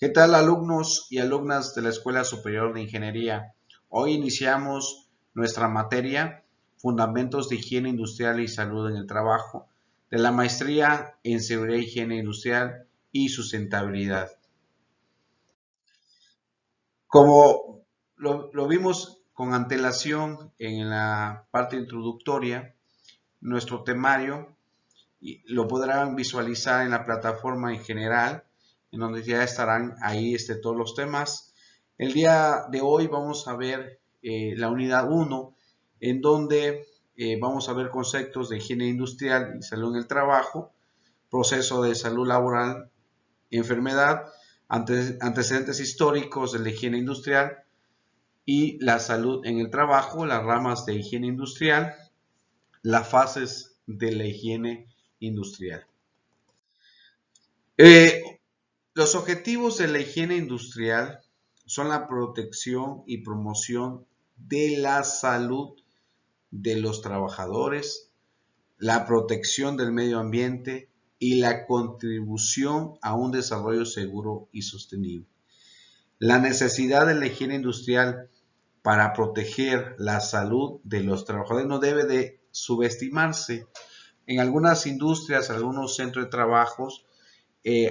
¿Qué tal, alumnos y alumnas de la Escuela Superior de Ingeniería? Hoy iniciamos nuestra materia Fundamentos de Higiene Industrial y Salud en el Trabajo de la Maestría en Seguridad e Higiene Industrial y Sustentabilidad. Como lo vimos con antelación en la parte introductoria, nuestro temario lo podrán visualizar en la plataforma en general, en donde ya estarán ahí todos los temas. El día de hoy vamos a ver la unidad 1, en donde vamos a ver conceptos de higiene industrial y salud en el trabajo, proceso de salud laboral, enfermedad, antecedentes históricos de la higiene industrial y la salud en el trabajo, las ramas de higiene industrial, las fases de la higiene industrial. Los objetivos de la higiene industrial son la protección y promoción de la salud de los trabajadores, la protección del medio ambiente y la contribución a un desarrollo seguro y sostenible. La necesidad de la higiene industrial para proteger la salud de los trabajadores no debe de subestimarse. En algunas industrias, algunos centros de trabajos,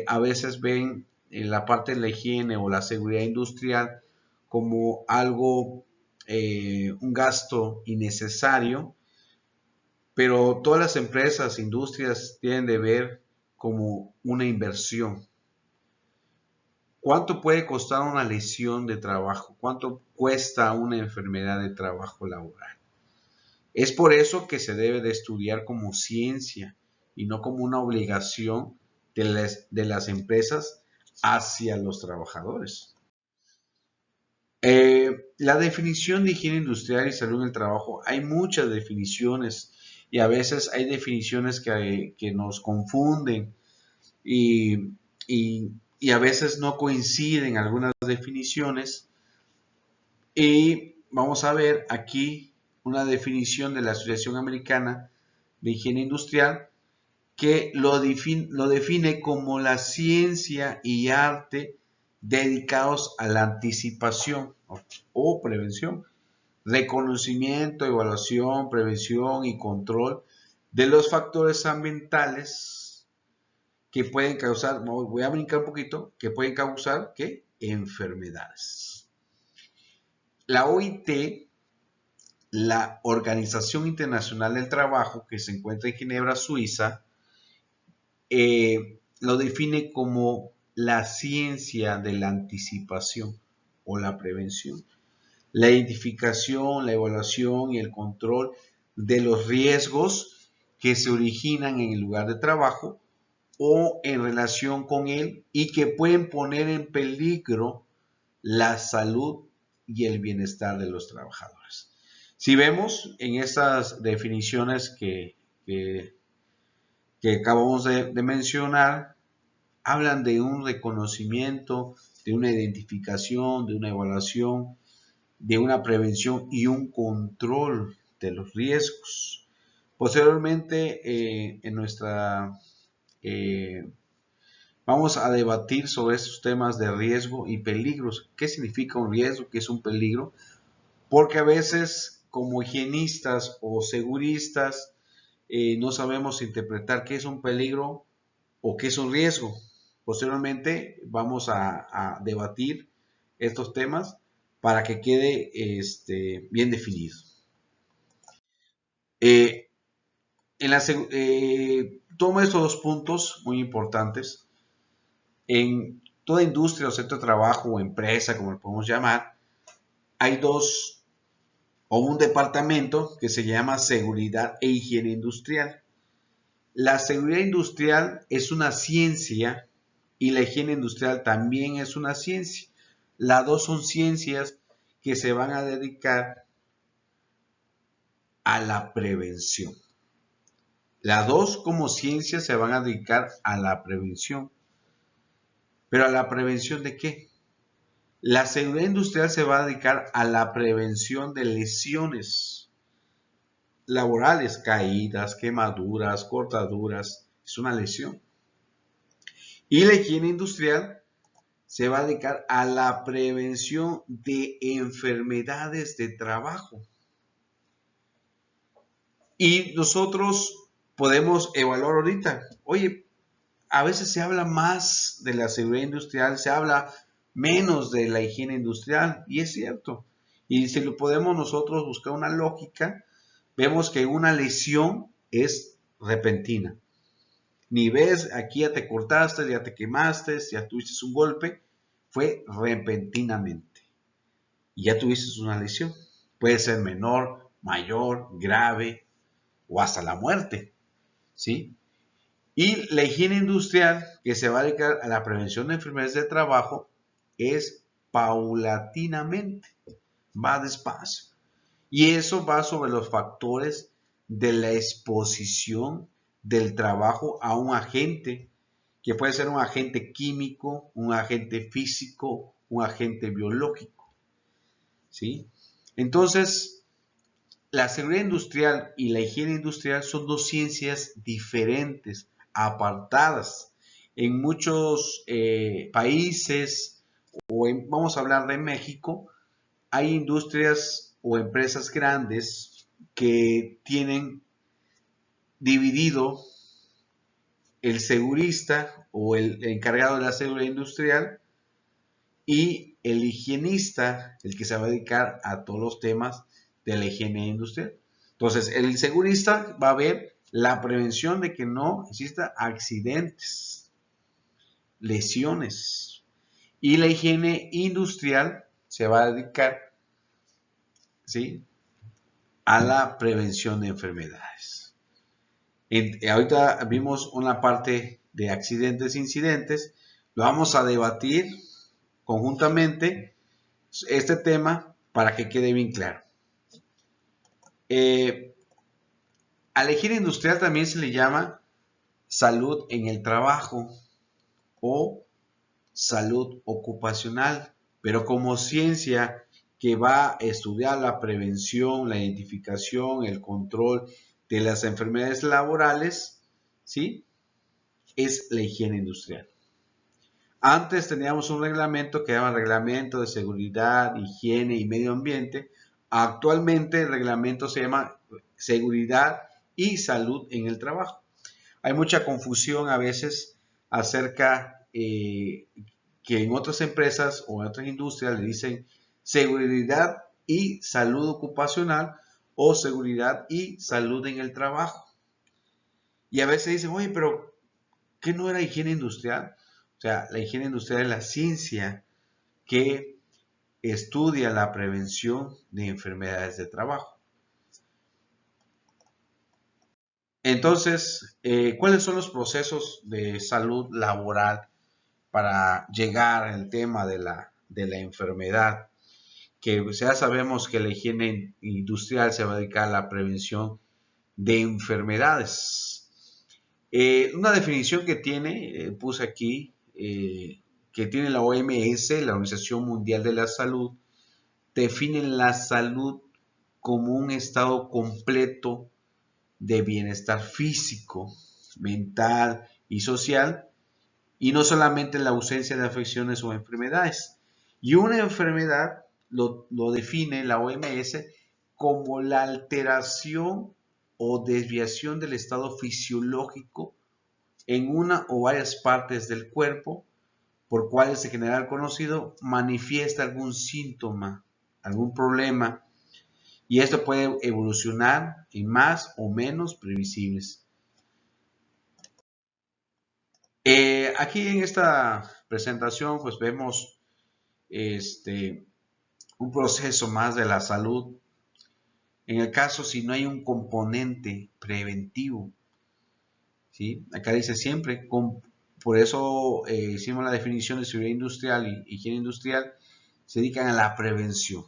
a veces ven la parte de la higiene o la seguridad industrial como algo, un gasto innecesario, pero todas las empresas, industrias tienen de ver como una inversión. ¿Cuánto puede costar una lesión de trabajo? ¿Cuánto cuesta una enfermedad de trabajo laboral? Es por eso que se debe de estudiar como ciencia y no como una obligación de las empresas hacia los trabajadores. La definición de higiene industrial y salud en el trabajo, hay muchas definiciones y a veces hay definiciones que nos confunden y a veces no coinciden algunas definiciones. Y vamos a ver aquí una definición de la Asociación Americana de Higiene Industrial que lo define como la ciencia y arte dedicados a la anticipación o prevención, reconocimiento, evaluación, prevención y control de los factores ambientales que pueden causar, voy a brincar un poquito, que pueden causar ¿qué? Enfermedades. La OIT, la Organización Internacional del Trabajo, que se encuentra en Ginebra, Suiza, lo define como la ciencia de la anticipación o la prevención, la identificación, la evaluación y el control de los riesgos que se originan en el lugar de trabajo o en relación con él y que pueden poner en peligro la salud y el bienestar de los trabajadores. Si vemos en estas definiciones que acabamos de mencionar, hablan de un reconocimiento, de una identificación, de una evaluación, de una prevención y un control de los riesgos. Posteriormente, vamos a debatir sobre estos temas de riesgo y peligros. ¿Qué significa un riesgo? ¿Qué es un peligro? Porque a veces, como higienistas o seguristas, no sabemos interpretar qué es un peligro o qué es un riesgo. Posteriormente vamos a debatir estos temas para que quede bien definido. Tomo estos dos puntos muy importantes. En toda industria o centro de trabajo o empresa, como lo podemos llamar, hay dos o un departamento que se llama seguridad e higiene industrial. La seguridad industrial es una ciencia y la higiene industrial también es una ciencia. Las dos son ciencias que se van a dedicar a la prevención. Las dos como ciencias se van a dedicar a la prevención. ¿Pero a la prevención de qué? La seguridad industrial se va a dedicar a la prevención de lesiones laborales, caídas, quemaduras, cortaduras, es una lesión. Y la higiene industrial se va a dedicar a la prevención de enfermedades de trabajo. Y nosotros podemos evaluar ahorita, oye, a veces se habla más de la seguridad industrial, se habla menos de la higiene industrial, y es cierto. Y si lo podemos nosotros buscar una lógica, vemos que una lesión es repentina. Ni ves, aquí ya te cortaste, ya te quemaste, ya tuviste un golpe, fue repentinamente. Y ya tuviste una lesión. Puede ser menor, mayor, grave o hasta la muerte, ¿sí? Y la higiene industrial, que se va a dedicar a la prevención de enfermedades de trabajo, es paulatinamente, va despacio. Y eso va sobre los factores de la exposición del trabajo a un agente, que puede ser un agente químico, un agente físico, un agente biológico, ¿sí? Entonces, la seguridad industrial y la higiene industrial son dos ciencias diferentes, apartadas. En muchos países, vamos a hablar de México, hay industrias o empresas grandes que tienen dividido el segurista o el encargado de la seguridad industrial y el higienista, el que se va a dedicar a todos los temas de la higiene industrial. Entonces, el segurista va a ver la prevención de que no exista accidentes, lesiones. Y la higiene industrial se va a dedicar, ¿sí?, a la prevención de enfermedades. Ahorita vimos una parte de accidentes e incidentes. Lo vamos a debatir conjuntamente este tema para que quede bien claro. A la higiene industrial también se le llama salud en el trabajo o salud ocupacional, pero como ciencia que va a estudiar la prevención, la identificación, el control de las enfermedades laborales, ¿sí?, es la higiene industrial. Antes teníamos un reglamento que era el Reglamento de Seguridad, Higiene y Medio Ambiente. Actualmente el reglamento se llama Seguridad y Salud en el Trabajo. Hay mucha confusión a veces acerca que en otras empresas o en otras industrias le dicen seguridad y salud ocupacional o seguridad y salud en el trabajo. Y a veces dicen, oye, pero ¿qué no era higiene industrial? O sea, la higiene industrial es la ciencia que estudia la prevención de enfermedades de trabajo. Entonces, ¿cuáles son los procesos de salud laboral para llegar al tema de la enfermedad? Que ya sabemos que la higiene industrial se va a dedicar a la prevención de enfermedades. Una definición que tiene, puse aquí, que tiene la OMS, la Organización Mundial de la Salud, define la salud como un estado completo de bienestar físico, mental y social, y no solamente la ausencia de afecciones o enfermedades. Y una enfermedad lo define la OMS como la alteración o desviación del estado fisiológico en una o varias partes del cuerpo, por cuales en general conocido manifiesta algún síntoma, algún problema, y esto puede evolucionar en más o menos previsibles. Aquí en esta presentación pues vemos un proceso más de la salud. En el caso si no hay un componente preventivo, ¿sí? Acá dice siempre, por eso hicimos la definición de seguridad industrial y higiene industrial, se dedican a la prevención,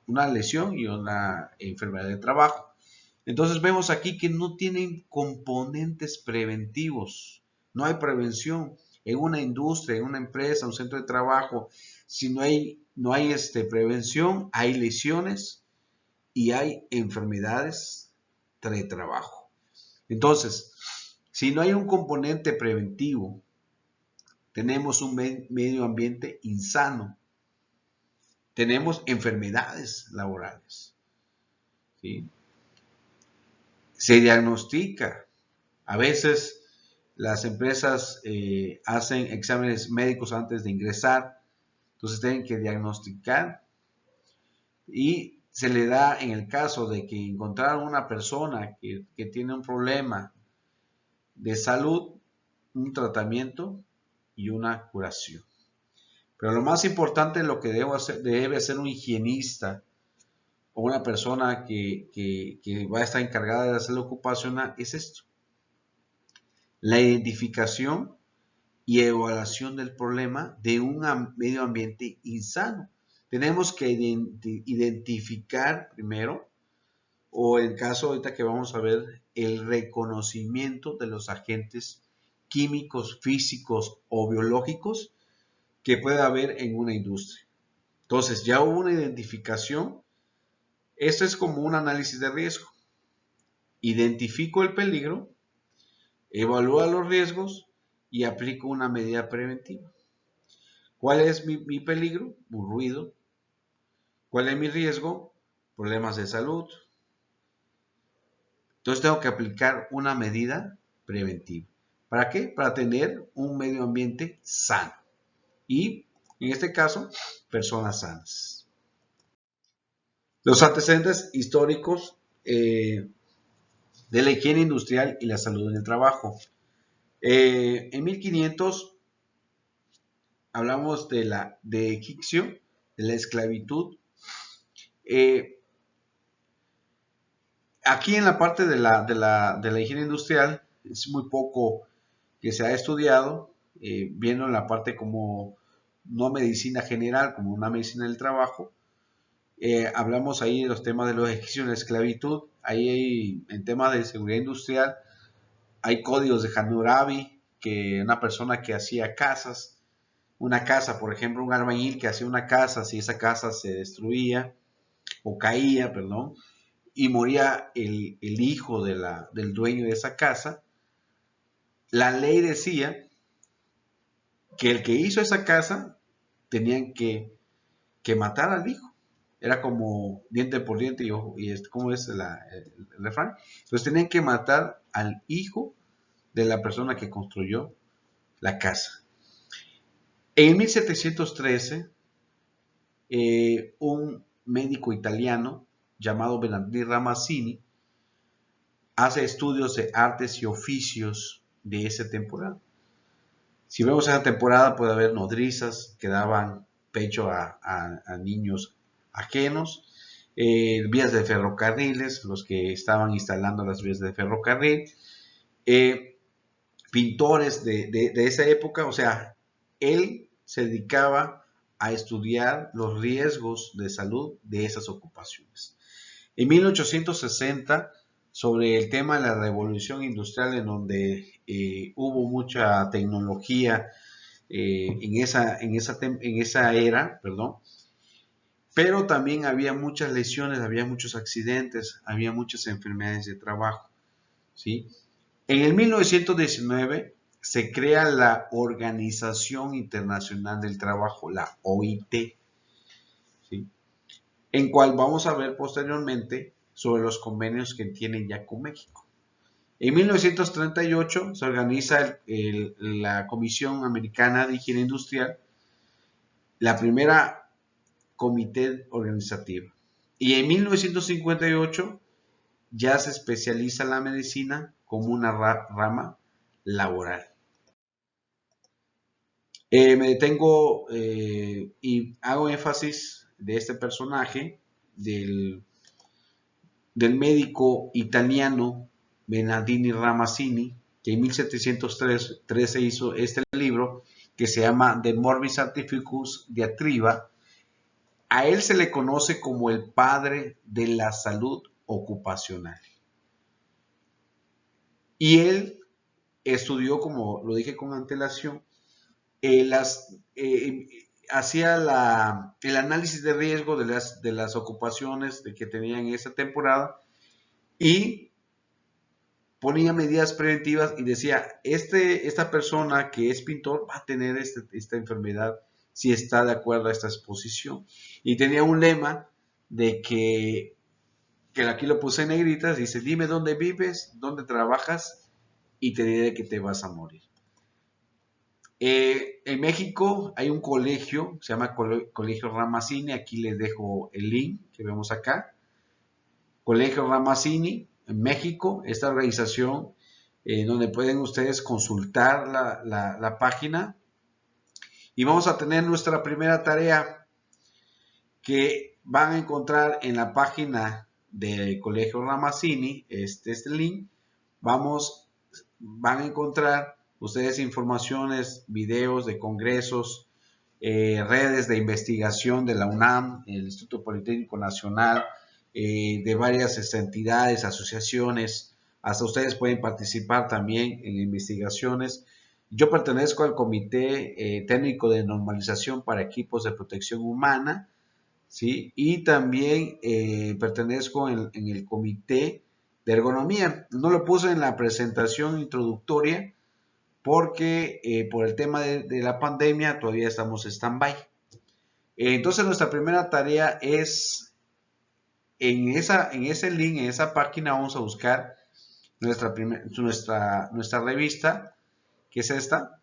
una lesión y una enfermedad de trabajo. Entonces vemos aquí que no tienen componentes preventivos, no hay prevención en una industria, en una empresa, un centro de trabajo. Si no hay prevención, hay lesiones y hay enfermedades de trabajo. Entonces, si no hay un componente preventivo tenemos un medio ambiente insano, tenemos enfermedades laborales, ¿sí? Se diagnostica. A veces las empresas hacen exámenes médicos antes de ingresar, entonces tienen que diagnosticar y se le da, en el caso de que encontraron una persona que tiene un problema de salud, un tratamiento y una curación. Pero lo más importante, lo que debe hacer un higienista o una persona que va a estar encargada de la salud ocupacional es esto: la identificación y evaluación del problema de un medio ambiente insano. Tenemos que identificar primero, o en el caso ahorita que vamos a ver, el reconocimiento de los agentes químicos, físicos o biológicos que puede haber en una industria. Entonces, ya hubo una identificación. Esto es como un análisis de riesgo. Identifico el peligro, evalúo los riesgos y aplico una medida preventiva. ¿Cuál es mi peligro? Un ruido. ¿Cuál es mi riesgo? Problemas de salud. Entonces tengo que aplicar una medida preventiva. ¿Para qué? Para tener un medio ambiente sano. Y, en este caso, personas sanas. Los antecedentes históricos de la higiene industrial y la salud en el trabajo. En 1500 hablamos de egipcio, de la esclavitud. Aquí en la parte de la higiene industrial es muy poco que se ha estudiado, viendo en la parte como no medicina general, como una medicina del trabajo. Hablamos ahí de los temas de los egipcios en la esclavitud. Ahí en temas de seguridad industrial hay códigos de Hammurabi, que una persona que hacía casas, una casa, por ejemplo, un albañil que hacía una casa, si esa casa se destruía o caía, perdón, y moría el hijo del dueño de esa casa, la ley decía que el que hizo esa casa tenían que matar al hijo. Era como diente por diente y ojo, y ¿cómo es el refrán? Entonces tenían que matar al hijo de la persona que construyó la casa. En 1713, un médico italiano llamado Bernardino Ramazzini hace estudios de artes y oficios de esa temporada. Si vemos esa temporada, puede haber nodrizas que daban pecho a niños ajenos, vías de ferrocarriles, los que estaban instalando las vías de ferrocarril, pintores de esa época. O sea, él se dedicaba a estudiar los riesgos de salud de esas ocupaciones. En 1860, sobre el tema de la revolución industrial, en donde hubo mucha tecnología en esa era, perdón, pero también había muchas lesiones, había muchos accidentes, había muchas enfermedades de trabajo, ¿sí? En el 1919 se crea la Organización Internacional del Trabajo, la OIT, ¿sí? En cual vamos a ver posteriormente sobre los convenios que tienen ya con México. En 1938 se organiza la Comisión Americana de Higiene Industrial, la primera comité organizativa. Y en 1958 ya se especializa la medicina como una rama laboral. Me detengo y hago énfasis de este personaje, del médico italiano Bernardino Ramazzini, que en 1713 hizo este libro que se llama De Morbis Artificus Diatriba. A él se le conoce como el padre de la salud ocupacional. Y él estudió, como lo dije con antelación, hacía el análisis de riesgo de las ocupaciones que tenían en esa temporada y ponía medidas preventivas y decía, esta persona que es pintor va a tener esta enfermedad si está de acuerdo a esta exposición. Y tenía un lema de que aquí lo puse en negritas, dice, dime dónde vives, dónde trabajas y te diré que te vas a morir. En México hay un colegio, se llama Colegio Ramazzini, aquí les dejo el link que vemos acá. Colegio Ramazzini, en México, esta organización donde pueden ustedes consultar la página. Y vamos a tener nuestra primera tarea que van a encontrar en la página del Colegio Ramazzini, este link. Van a encontrar ustedes informaciones, videos de congresos, redes de investigación de la UNAM, el Instituto Politécnico Nacional, de varias entidades, asociaciones. Hasta ustedes pueden participar también en investigaciones. Yo pertenezco al Comité Técnico de Normalización para Equipos de Protección Humana, ¿sí? Y también pertenezco en el Comité de Ergonomía. No lo puse en la presentación introductoria porque por el tema de la pandemia todavía estamos en stand-by. Entonces nuestra primera tarea es, en ese link, en esa página vamos a buscar nuestra revista, que es esta,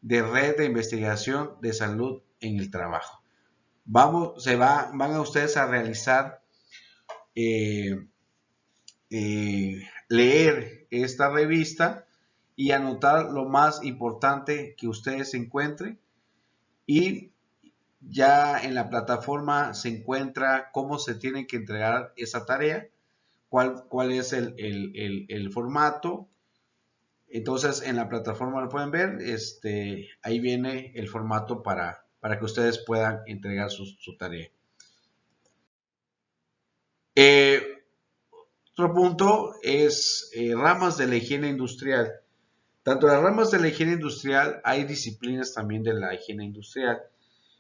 de Red de Investigación de Salud en el Trabajo. Van a ustedes a realizar, leer esta revista y anotar lo más importante que ustedes encuentren, y ya en la plataforma se encuentra cómo se tiene que entregar esa tarea, cuál es el formato. Entonces en la plataforma lo pueden ver, ahí viene el formato para que ustedes puedan entregar su tarea. Otro punto es ramas de la higiene industrial. Tanto las ramas de la higiene industrial, hay disciplinas también de la higiene industrial.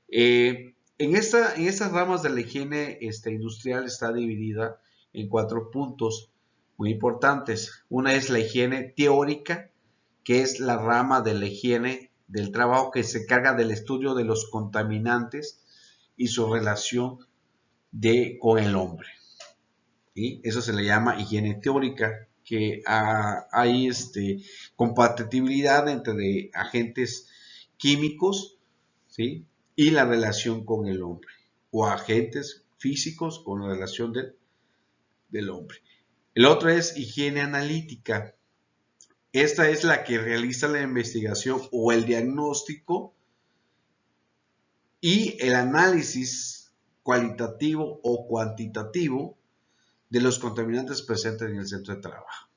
En estas ramas de la higiene industrial está dividida en 4 puntos muy importantes. Una es la higiene teórica, que es la rama de la higiene del trabajo que se encarga del estudio de los contaminantes y su relación con el hombre. ¿Sí? Eso se le llama higiene teórica, que hay compatibilidad entre agentes químicos, ¿sí? Y la relación con el hombre, o agentes físicos con la relación del hombre. El otro es higiene analítica. Esta es la que realiza la investigación o el diagnóstico y el análisis cualitativo o cuantitativo de los contaminantes presentes en el centro de trabajo.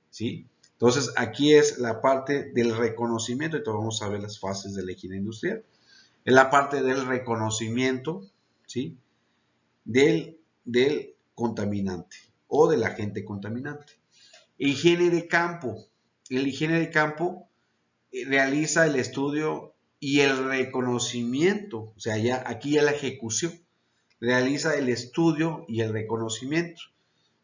¿Sí? Entonces, aquí es la parte del reconocimiento, y entonces vamos a ver las fases de la higiene industrial. Es la parte del reconocimiento, ¿sí? del contaminante o del agente contaminante. Higiene de campo. El higiene de campo realiza el estudio y el reconocimiento, o sea, aquí ya la ejecución, realiza el estudio y el reconocimiento,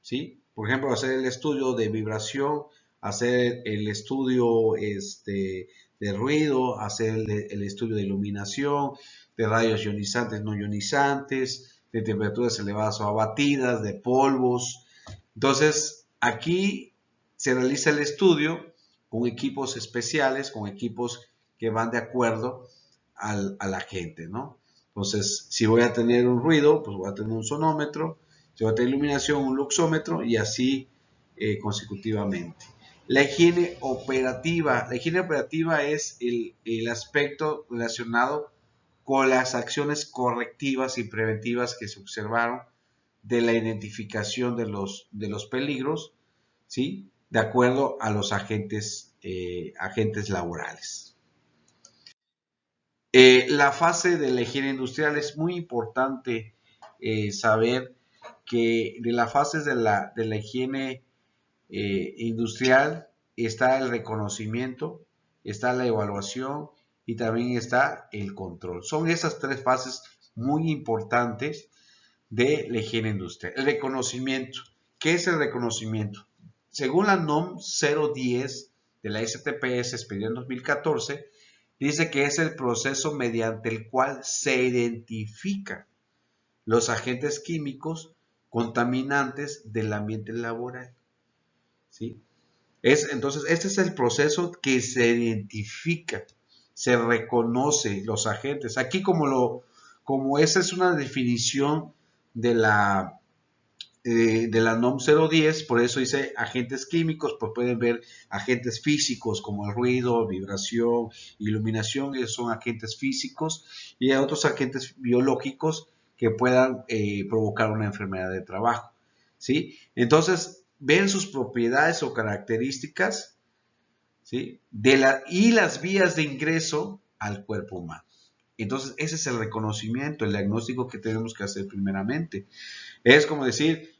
¿sí? Por ejemplo, hacer el estudio de vibración, hacer el estudio de ruido, hacer el estudio de iluminación, de rayos ionizantes, no ionizantes, de temperaturas elevadas o abatidas, de polvos. Entonces, aquí se realiza el estudio con equipos especiales, con equipos que van de acuerdo a la gente, ¿no? Entonces, si voy a tener un ruido, pues voy a tener un sonómetro, si voy a tener iluminación, un luxómetro, y así consecutivamente. La higiene operativa. La higiene operativa es el aspecto relacionado con las acciones correctivas y preventivas que se observaron de la identificación de los peligros, ¿sí? De acuerdo a los agentes laborales. La fase de la higiene industrial es muy importante saber que de las fases de la higiene industrial está el reconocimiento, está la evaluación y también está el control. Son esas 3 fases muy importantes de la higiene industrial. El reconocimiento. ¿Qué es el reconocimiento? según la NOM 010 de la STPS expedida en 2014, dice que es el proceso mediante el cual se identifican los agentes químicos contaminantes del ambiente laboral, ¿sí? Entonces, este es el proceso que se identifica, se reconoce los agentes. Aquí como esa es una definición de la NOM 010, por eso dice agentes químicos, pues pueden ver agentes físicos como el ruido, vibración, iluminación, esos son agentes físicos, y hay otros agentes biológicos que puedan provocar una enfermedad de trabajo, ¿sí? Entonces, ven sus propiedades o características, ¿sí? Y las vías de ingreso al cuerpo humano. Entonces, ese es el reconocimiento, el diagnóstico que tenemos que hacer primeramente. Es como decir,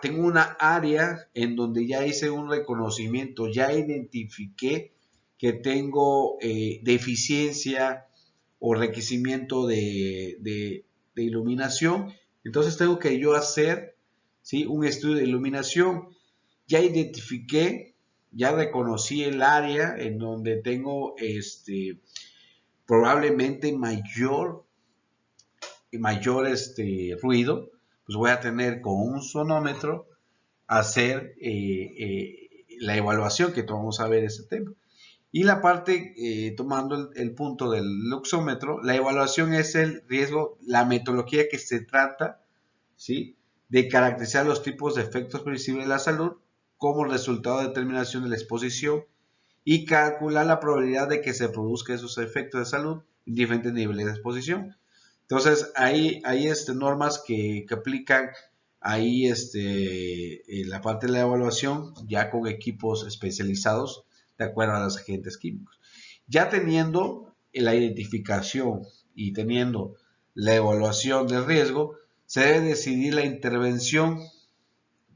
tengo una área en donde ya hice un reconocimiento, ya identifiqué que tengo deficiencia o requerimiento de iluminación. Entonces tengo que yo hacer, ¿sí?, un estudio de iluminación. Ya identifiqué, ya reconocí el área en donde tengo probablemente mayor ruido. Pues voy a tener con un sonómetro hacer la evaluación, que vamos a ver ese tema. Y la parte, tomando el punto del luxómetro, la evaluación es el riesgo, la metodología que se trata, ¿sí?, de caracterizar los tipos de efectos previsibles de la salud como resultado de determinación de la exposición y calcular la probabilidad de que se produzcan esos efectos de salud en diferentes niveles de exposición. Entonces, hay normas que aplican ahí en la parte de la evaluación, ya con equipos especializados de acuerdo a los agentes químicos. Ya teniendo la identificación y teniendo la evaluación del riesgo, se debe decidir la intervención,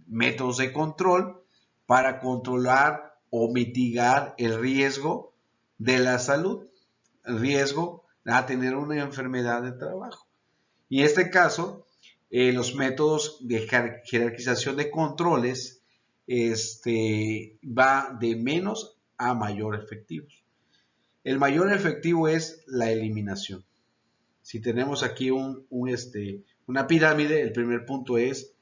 métodos de control para controlar o mitigar el riesgo de la salud, el riesgo a tener una enfermedad de trabajo. Y en este caso, los métodos de jerarquización de controles va de menos a mayor efectivos. El mayor efectivo es la eliminación. Si tenemos aquí una pirámide, el primer punto es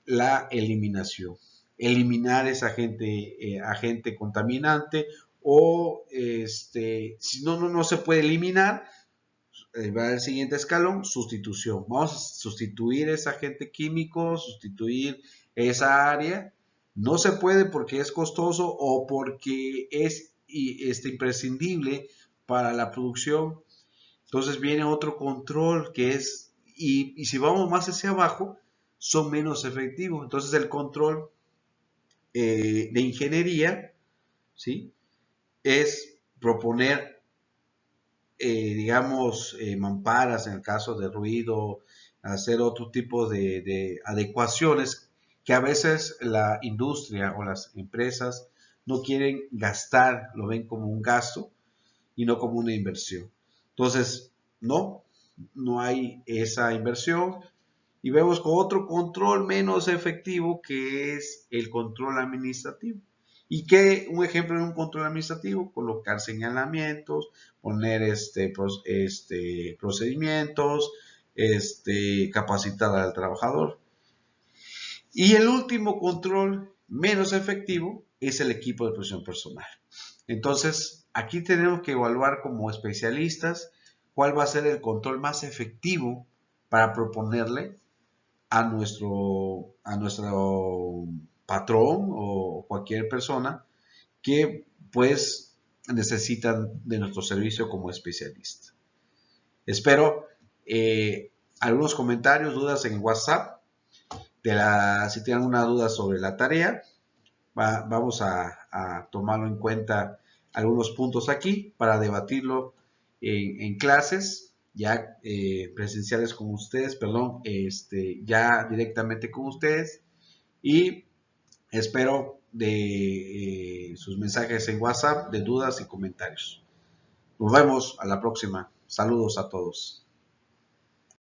la eliminación. Eliminar ese agente contaminante o si no se puede eliminar, va al siguiente escalón, sustitución. Vamos a sustituir ese agente químico, sustituir esa área. No se puede porque es costoso o porque es imprescindible para la producción. Entonces viene otro control que es, y si vamos más hacia abajo, son menos efectivos. Entonces el control de ingeniería, ¿sí?, es proponer digamos, mamparas en el caso de ruido, hacer otro tipo de adecuaciones que a veces la industria o las empresas no quieren gastar, lo ven como un gasto y no como una inversión. Entonces, no hay esa inversión y vemos con otro control menos efectivo que es el control administrativo. Y que un ejemplo de un control administrativo, colocar señalamientos, poner procedimientos, capacitar al trabajador. Y el último control menos efectivo es el equipo de protección personal. Entonces, aquí tenemos que evaluar como especialistas cuál va a ser el control más efectivo para proponerle a nuestro patrón o cualquier persona que pues necesitan de nuestro servicio como especialista. Espero algunos comentarios, dudas en WhatsApp. Si tienen alguna duda sobre la tarea, vamos a tomarlo en cuenta algunos puntos aquí para debatirlo en clases ya presenciales con ustedes, ya directamente con ustedes, y espero de sus mensajes en WhatsApp de dudas y comentarios. Nos vemos a la próxima. Saludos a todos.